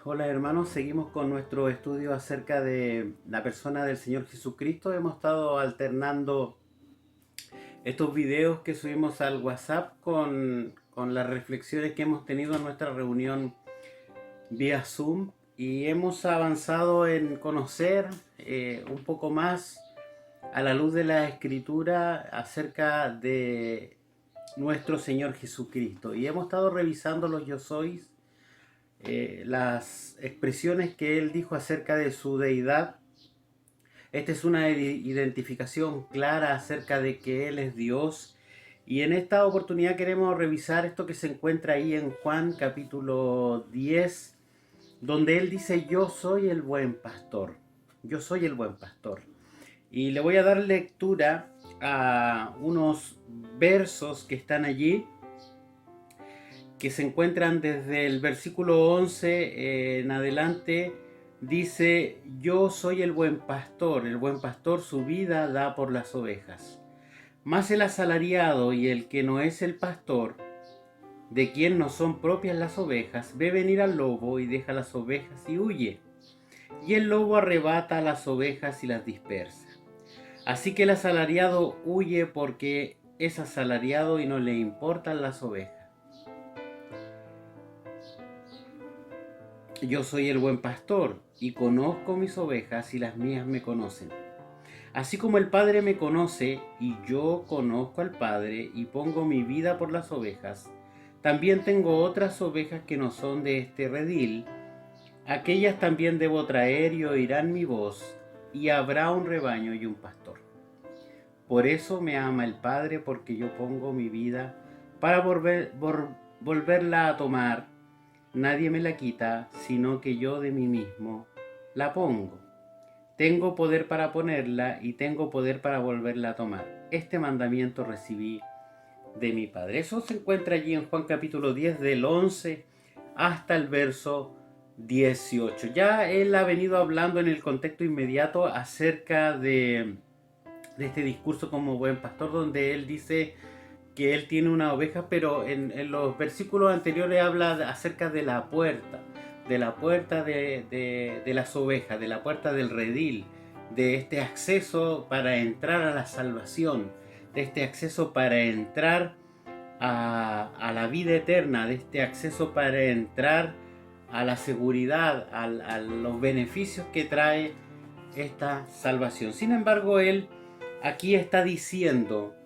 Hola hermanos, seguimos con nuestro estudio acerca de la persona del Señor Jesucristo. Hemos estado alternando estos videos que subimos al WhatsApp con las reflexiones que hemos tenido en nuestra reunión vía Zoom y hemos avanzado en conocer un poco más a la luz de la Escritura acerca de nuestro Señor Jesucristo. Y hemos estado revisando los yo sois, las expresiones que él dijo acerca de su deidad. Esta es una identificación clara acerca de que él es Dios. Y en esta oportunidad queremos revisar esto que se encuentra ahí en Juan capítulo 10, donde él dice: yo soy el buen pastor. Yo soy el buen pastor. Y le voy a dar lectura a unos versos que están allí, que se encuentran desde el versículo 11 en adelante. Dice: yo soy el buen pastor su vida da por las ovejas. Mas el asalariado y el que no es el pastor, de quien no son propias las ovejas, ve venir al lobo y deja las ovejas y huye. Y el lobo arrebata a las ovejas y las dispersa. Así que el asalariado huye porque es asalariado y no le importan las ovejas. Yo soy el buen pastor y conozco mis ovejas y las mías me conocen. Así como el Padre me conoce y yo conozco al Padre y pongo mi vida por las ovejas, también tengo otras ovejas que no son de este redil. Aquellas también debo traer y oirán mi voz, y habrá un rebaño y un pastor. Por eso me ama el Padre, porque yo pongo mi vida para volverla a tomar. Nadie me la quita, sino que yo de mí mismo la pongo. Tengo poder para ponerla y tengo poder para volverla a tomar. Este mandamiento recibí de mi Padre. Eso se encuentra allí en Juan capítulo 10, del 11 hasta el verso 18. Ya él ha venido hablando en el contexto inmediato acerca de este discurso como buen pastor, donde él dice que él tiene una oveja, pero en los versículos anteriores habla acerca de la puerta, de las ovejas, de la puerta del redil, de este acceso para entrar a la salvación, de este acceso para entrar a la vida eterna, de este acceso para entrar a la seguridad, a los beneficios que trae esta salvación. Sin embargo, él aquí está diciendo,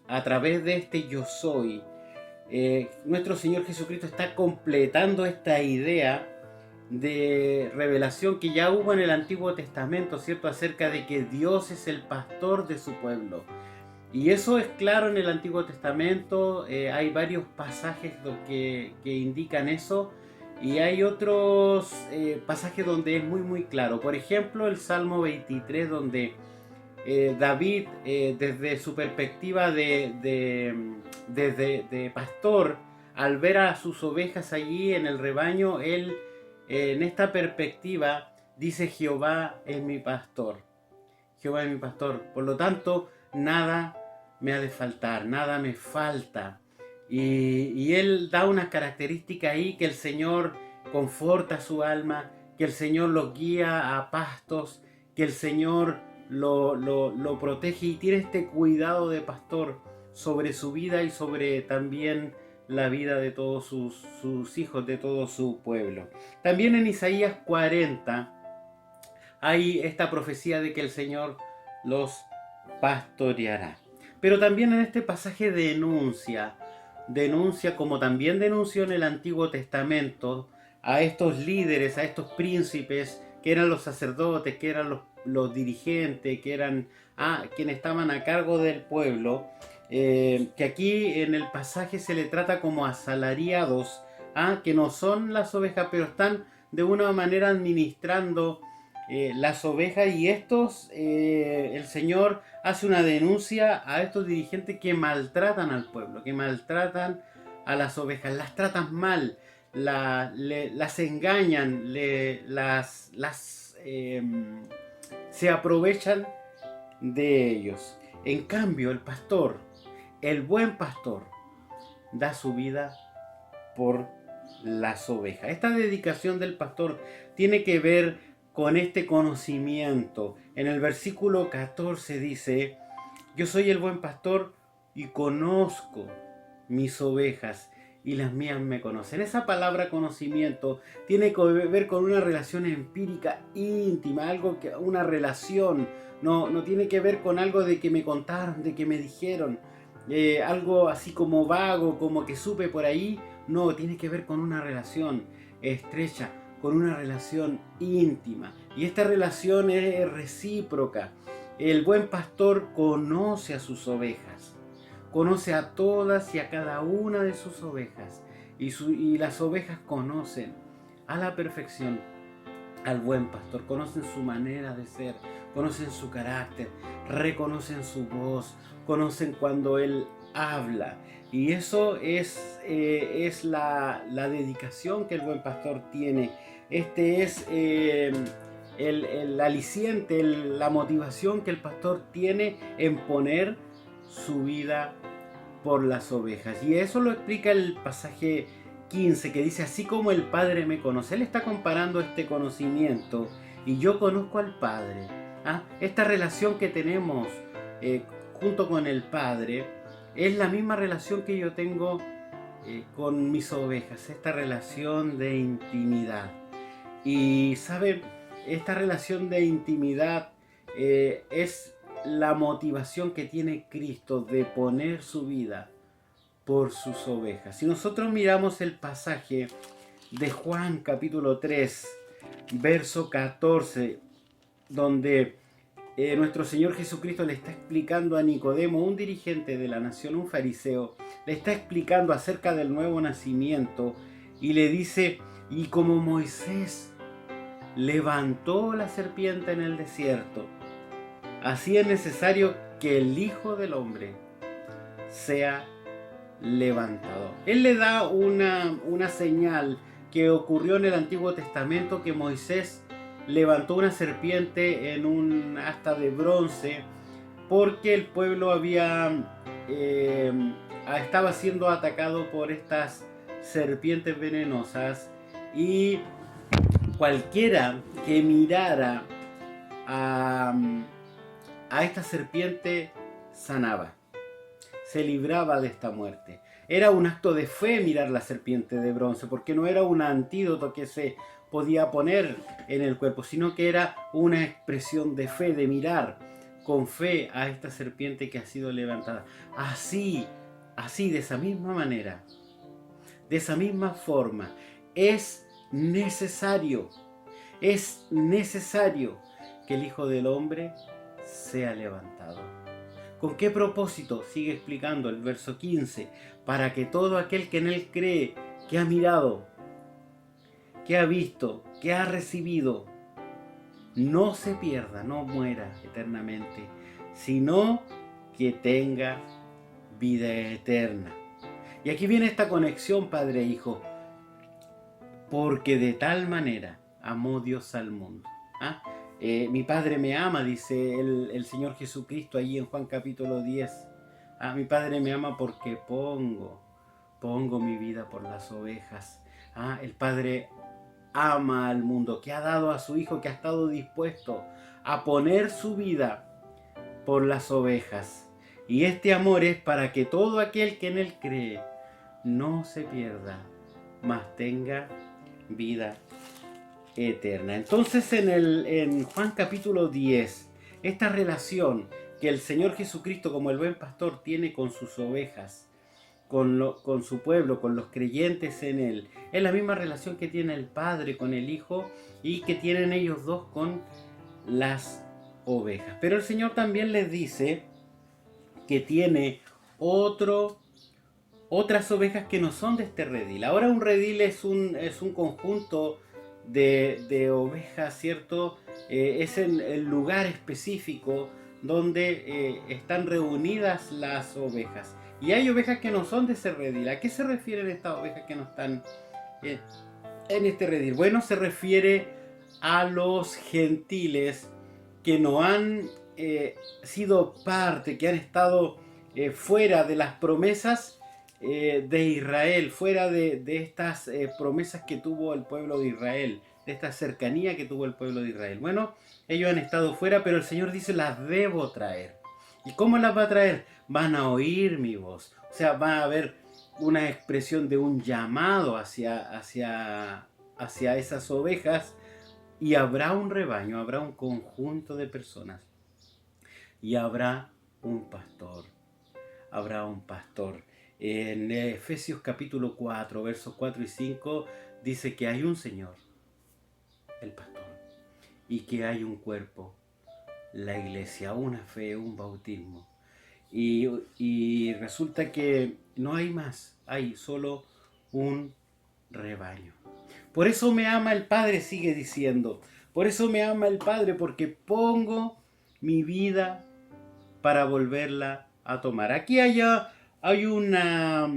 a través de este yo soy, nuestro Señor Jesucristo está completando esta idea de revelación que ya hubo en el Antiguo Testamento, ¿cierto? Acerca de que Dios es el pastor de su pueblo. Y eso es claro en el Antiguo Testamento. Hay varios pasajes que indican eso. Y hay otros pasajes donde es muy claro. Por ejemplo, el Salmo 23, donde David, desde su perspectiva de pastor, al ver a sus ovejas allí en el rebaño, él, en esta perspectiva, dice: Jehová es mi pastor. Jehová es mi pastor. Por lo tanto, nada me ha de faltar, nada me falta. Y él da unas características ahí: que el Señor conforta su alma, que el Señor lo guía a pastos, que el Señor lo protege y tiene este cuidado de pastor sobre su vida y sobre también la vida de todos sus hijos, de todo su pueblo. También en Isaías 40 hay esta profecía de que el Señor los pastoreará. Pero también en este pasaje denuncia como también denunció en el Antiguo Testamento, a estos líderes, a estos príncipes, que eran los sacerdotes, que eran los dirigentes, que eran quienes estaban a cargo del pueblo, que aquí en el pasaje se le trata como asalariados, que no son las ovejas, pero están de una manera administrando las ovejas. Y estos, el Señor hace una denuncia a estos dirigentes que maltratan al pueblo, que maltratan a las ovejas, las tratan mal, las engañan, se aprovechan de ellos. En cambio, el pastor, el buen pastor, da su vida por las ovejas. Esta dedicación del pastor tiene que ver con este conocimiento. En el versículo 14 dice: yo soy el buen pastor y conozco mis ovejas y las mías me conocen. Esa palabra conocimiento tiene que ver con una relación empírica íntima, una relación. No tiene que ver con algo de que me contaron, de que me dijeron, algo así como vago, como que supe por ahí. No, tiene que ver con una relación estrecha, con una relación íntima. Y esta relación es recíproca. El buen pastor conoce a sus ovejas, conoce a todas y a cada una de sus ovejas, y las ovejas conocen a la perfección al buen pastor, conocen su manera de ser, conocen su carácter, reconocen su voz, conocen cuando él habla. Y eso es la dedicación que el buen pastor tiene. Este es el aliciente, la motivación que el pastor tiene en poner su vida por las ovejas. Y eso lo explica el pasaje 15, que dice: así como el Padre me conoce. Él está comparando este conocimiento y yo conozco al Padre. Esta relación que tenemos junto con el Padre es la misma relación que yo tengo con mis ovejas, esta relación de intimidad. Y saben, esta relación de intimidad es la motivación que tiene Cristo de poner su vida por sus ovejas. Si nosotros miramos el pasaje de Juan capítulo 3, verso 14, donde nuestro Señor Jesucristo le está explicando a Nicodemo, un dirigente de la nación, un fariseo, le está explicando acerca del nuevo nacimiento y le dice: y como Moisés levantó la serpiente en el desierto, así es necesario que el Hijo del Hombre sea levantado. Él le da una señal que ocurrió en el Antiguo Testamento, que Moisés levantó una serpiente en un asta de bronce porque el pueblo estaba siendo atacado por estas serpientes venenosas, y cualquiera que mirara a esta serpiente sanaba, se libraba de esta muerte. Era un acto de fe mirar la serpiente de bronce, porque no era un antídoto que se podía poner en el cuerpo, sino que era una expresión de fe, de mirar con fe a esta serpiente que ha sido levantada. Así, de esa misma manera, de esa misma forma, es necesario que el Hijo del Hombre sea levantado. ¿Con qué propósito? Sigue explicando el verso 15. Para que todo aquel que en él cree, que ha mirado, que ha visto, que ha recibido, no se pierda, no muera eternamente, sino que tenga vida eterna. Y aquí viene esta conexión padre-hijo. Porque de tal manera amó Dios al mundo. Mi Padre me ama, dice el Señor Jesucristo allí en Juan capítulo 10. Mi Padre me ama porque pongo mi vida por las ovejas. El Padre ama al mundo, que ha dado a su Hijo, que ha estado dispuesto a poner su vida por las ovejas. Y este amor es para que todo aquel que en él cree no se pierda, mas tenga vida eterna. Entonces en Juan capítulo 10, esta relación que el Señor Jesucristo como el buen pastor tiene con sus ovejas, con su pueblo, con los creyentes en él, es la misma relación que tiene el Padre con el Hijo y que tienen ellos dos con las ovejas. Pero el Señor también les dice que tiene otras ovejas que no son de este redil. Ahora un redil es un conjunto de ovejas, ¿cierto? Es el lugar específico donde están reunidas las ovejas. Y hay ovejas que no son de ese redil. ¿A qué se refieren estas ovejas que no están en este redil? Bueno, se refiere a los gentiles que no han sido parte, que han estado fuera de las promesas, de Israel, fuera de estas promesas que tuvo el pueblo de Israel, de esta cercanía que tuvo el pueblo de Israel. Bueno, ellos han estado fuera, pero el Señor dice, las debo traer. ¿Y cómo las va a traer? Van a oír mi voz. O sea, va a haber una expresión de un llamado hacia esas ovejas, y habrá un rebaño, habrá un conjunto de personas, y habrá un pastor. Habrá un pastor. En Efesios capítulo 4, versos 4 y 5, dice que hay un Señor, el pastor, y que hay un cuerpo, la iglesia, una fe, un bautismo. Y resulta que no hay más, hay solo un rebaño. Por eso me ama el Padre, sigue diciendo. Por eso me ama el Padre, porque pongo mi vida para volverla a tomar. Aquí hay una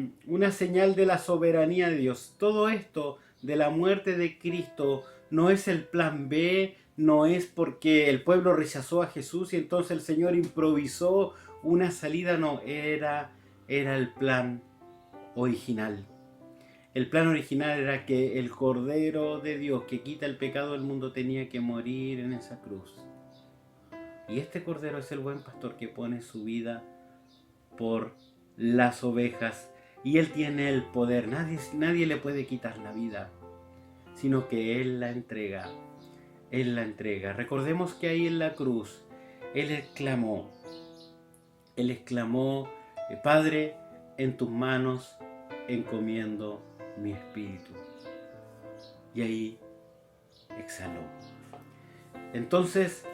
señal de la soberanía de Dios. Todo esto de la muerte de Cristo no es el plan B, no es porque el pueblo rechazó a Jesús y entonces el Señor improvisó una salida, no, era el plan original. El plan original era que el Cordero de Dios que quita el pecado del mundo tenía que morir en esa cruz. Y este Cordero es el buen pastor que pone su vida por las ovejas. Y Él tiene el poder. Nadie le puede quitar la vida, sino que Él la entrega. Él la entrega. Recordemos que ahí en la cruz, Él exclamó, Padre, en tus manos encomiendo mi espíritu. Y ahí exhaló. Entonces,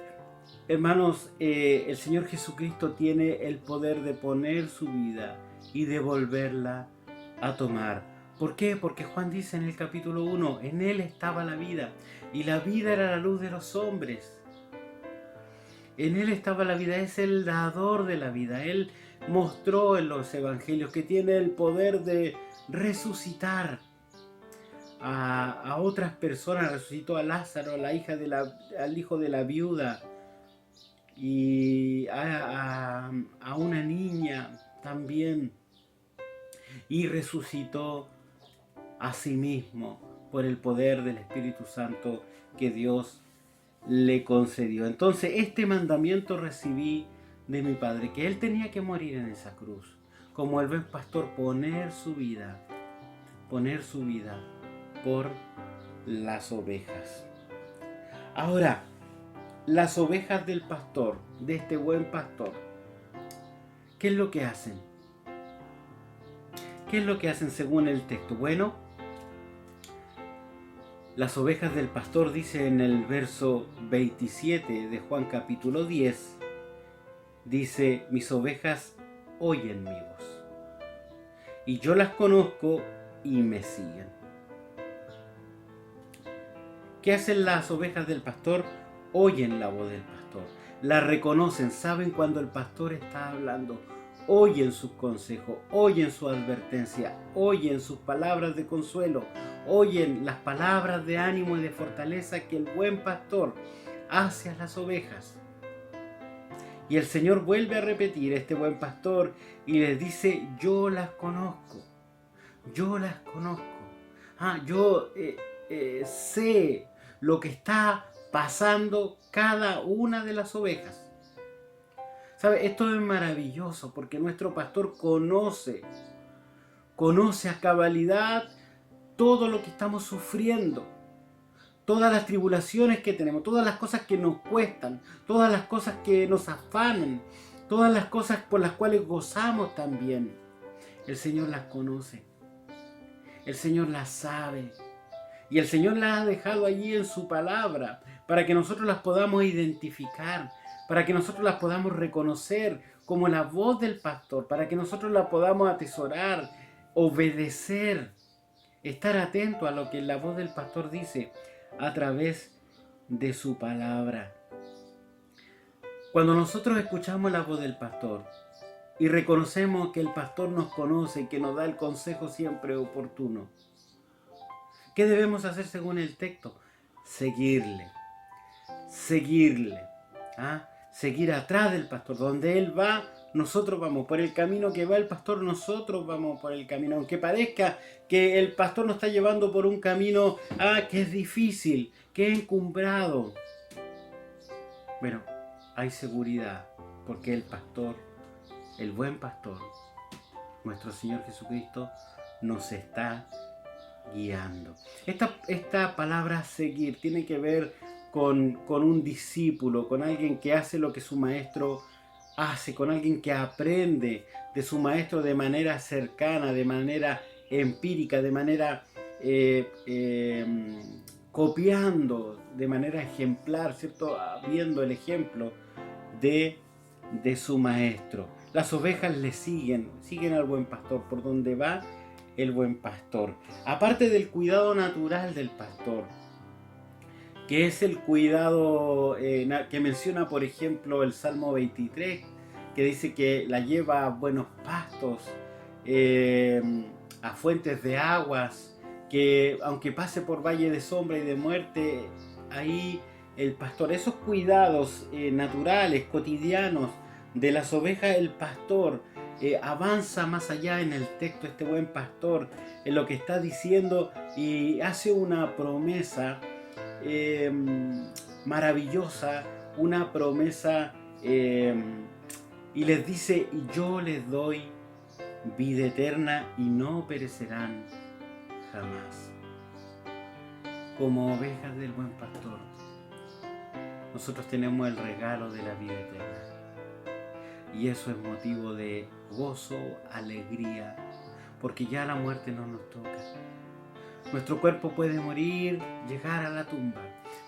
hermanos, el Señor Jesucristo tiene el poder de poner su vida y de volverla a tomar. ¿Por qué? Porque Juan dice en el capítulo 1, en Él estaba la vida, y la vida era la luz de los hombres. En Él estaba la vida, es el dador de la vida. Él mostró en los evangelios que tiene el poder de resucitar a otras personas. Resucitó a Lázaro, a la hija al hijo de la viuda, y a una niña también, y resucitó a sí mismo por el poder del Espíritu Santo que Dios le concedió. Entonces este mandamiento recibí de mi Padre, que Él tenía que morir en esa cruz, como el buen pastor, poner su vida por las ovejas. Ahora, las ovejas del pastor, de este buen pastor, ¿qué es lo que hacen? ¿Qué es lo que hacen según el texto? Bueno, las ovejas del pastor, dice en el verso 27 de Juan capítulo 10, dice, mis ovejas oyen mi voz, y yo las conozco y me siguen. ¿Qué hacen las ovejas del pastor? Oyen la voz del pastor, la reconocen, saben cuando el pastor está hablando, oyen sus consejos, oyen su advertencia, oyen sus palabras de consuelo, oyen las palabras de ánimo y de fortaleza que el buen pastor hace a las ovejas. Y el Señor vuelve a repetir, este buen pastor, y les dice, yo las conozco, yo las conozco. Yo sé lo que está pasando cada una de las ovejas. ¿Sabe? Esto es maravilloso porque nuestro pastor conoce a cabalidad todo lo que estamos sufriendo, todas las tribulaciones que tenemos, todas las cosas que nos cuestan, todas las cosas que nos afanan, todas las cosas por las cuales gozamos también. El Señor las conoce, el Señor las sabe. Y el Señor las ha dejado allí en su palabra para que nosotros las podamos identificar, para que nosotros las podamos reconocer como la voz del pastor, para que nosotros la podamos atesorar, obedecer, estar atento a lo que la voz del pastor dice a través de su palabra. Cuando nosotros escuchamos la voz del pastor y reconocemos que el pastor nos conoce y que nos da el consejo siempre oportuno, ¿qué debemos hacer según el texto? Seguirle. Seguir atrás del pastor. Donde él va, nosotros vamos por el camino que va el pastor, nosotros vamos por el camino. Aunque parezca que el pastor nos está llevando por un camino que es difícil, que es encumbrado. Bueno, hay seguridad, porque el pastor, el buen pastor, nuestro Señor Jesucristo, nos está guiando. Esta palabra seguir tiene que ver con un discípulo, con alguien que hace lo que su maestro hace, con alguien que aprende de su maestro de manera cercana, de manera empírica, de manera copiando, de manera ejemplar, ¿cierto? Viendo el ejemplo de su maestro. Las ovejas le siguen al buen pastor, por donde va el buen pastor. Aparte del cuidado natural del pastor, que es el cuidado que menciona, por ejemplo, el Salmo 23, que dice que la lleva a buenos pastos, a fuentes de aguas, que aunque pase por valle de sombra y de muerte, ahí el pastor, esos cuidados naturales, cotidianos de las ovejas, el pastor avanza más allá en el texto, este buen pastor, en lo que está diciendo, y hace una promesa maravillosa, una promesa, y les dice: y yo les doy vida eterna y no perecerán jamás. Como ovejas del buen pastor, nosotros tenemos el regalo de la vida eterna, y eso es motivo de gozo, alegría, porque ya la muerte no nos toca. Nuestro cuerpo puede morir, llegar a la tumba,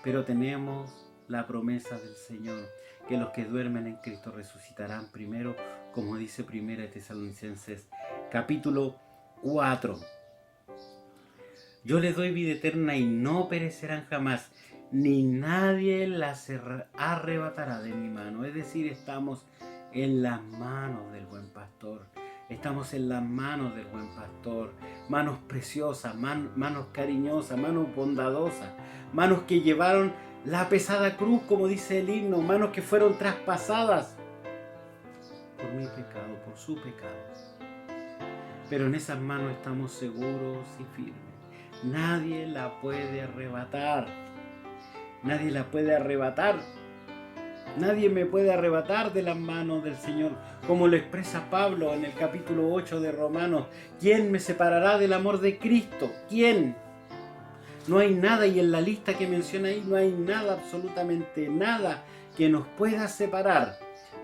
pero tenemos la promesa del Señor, que los que duermen en Cristo resucitarán primero, como dice 1 Tesalonicenses capítulo 4. Yo les doy vida eterna y no perecerán jamás, ni nadie las arrebatará de mi mano. Es decir, estamos en las manos del buen pastor. Estamos en las manos del buen pastor. Manos preciosas, manos cariñosas, manos bondadosas, manos que llevaron la pesada cruz, como dice el himno, manos que fueron traspasadas por mi pecado, por su pecado. Pero en esas manos estamos seguros y firmes. Nadie la puede arrebatar. Nadie la puede arrebatar. Nadie me puede arrebatar de las manos del Señor, como lo expresa Pablo en el capítulo 8 de Romanos. ¿Quién me separará del amor de Cristo? ¿Quién? No hay nada, y en la lista que menciona ahí no hay nada, absolutamente nada, que nos pueda separar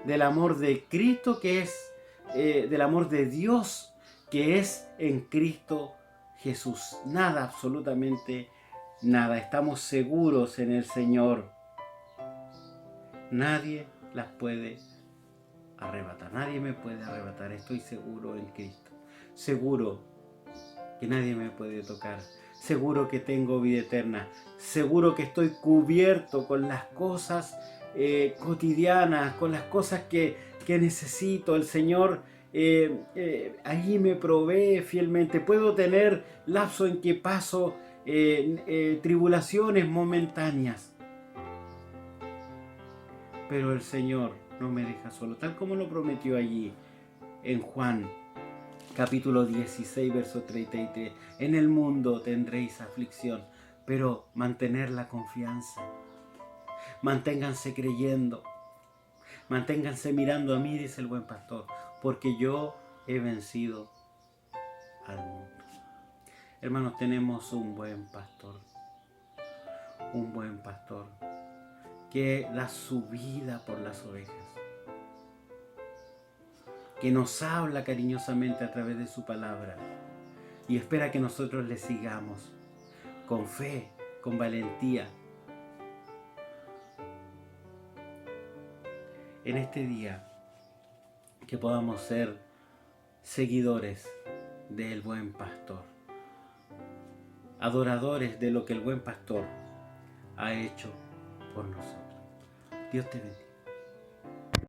del amor de Cristo, que es del amor de Dios, que es en Cristo Jesús. Nada, absolutamente nada. Estamos seguros en el Señor. Nadie las puede arrebatar. Nadie me puede arrebatar. Estoy seguro en Cristo. Seguro que nadie me puede tocar. Seguro que tengo vida eterna. Seguro que estoy cubierto con las cosas cotidianas, con las cosas que necesito. El Señor allí me provee fielmente. Puedo tener lapso en que paso tribulaciones momentáneas, pero el Señor no me deja solo, tal como lo prometió allí en Juan capítulo 16, verso 33. En el mundo tendréis aflicción, pero mantener la confianza. Manténganse creyendo, manténganse mirando a mí, dice el buen pastor, porque yo he vencido al mundo. Hermanos, tenemos un buen pastor que da su vida por las ovejas, que nos habla cariñosamente a través de su palabra y espera que nosotros le sigamos con fe, con valentía. En este día, que podamos ser seguidores del buen pastor, adoradores de lo que el buen pastor ha hecho por nosotros. Dios te bendiga.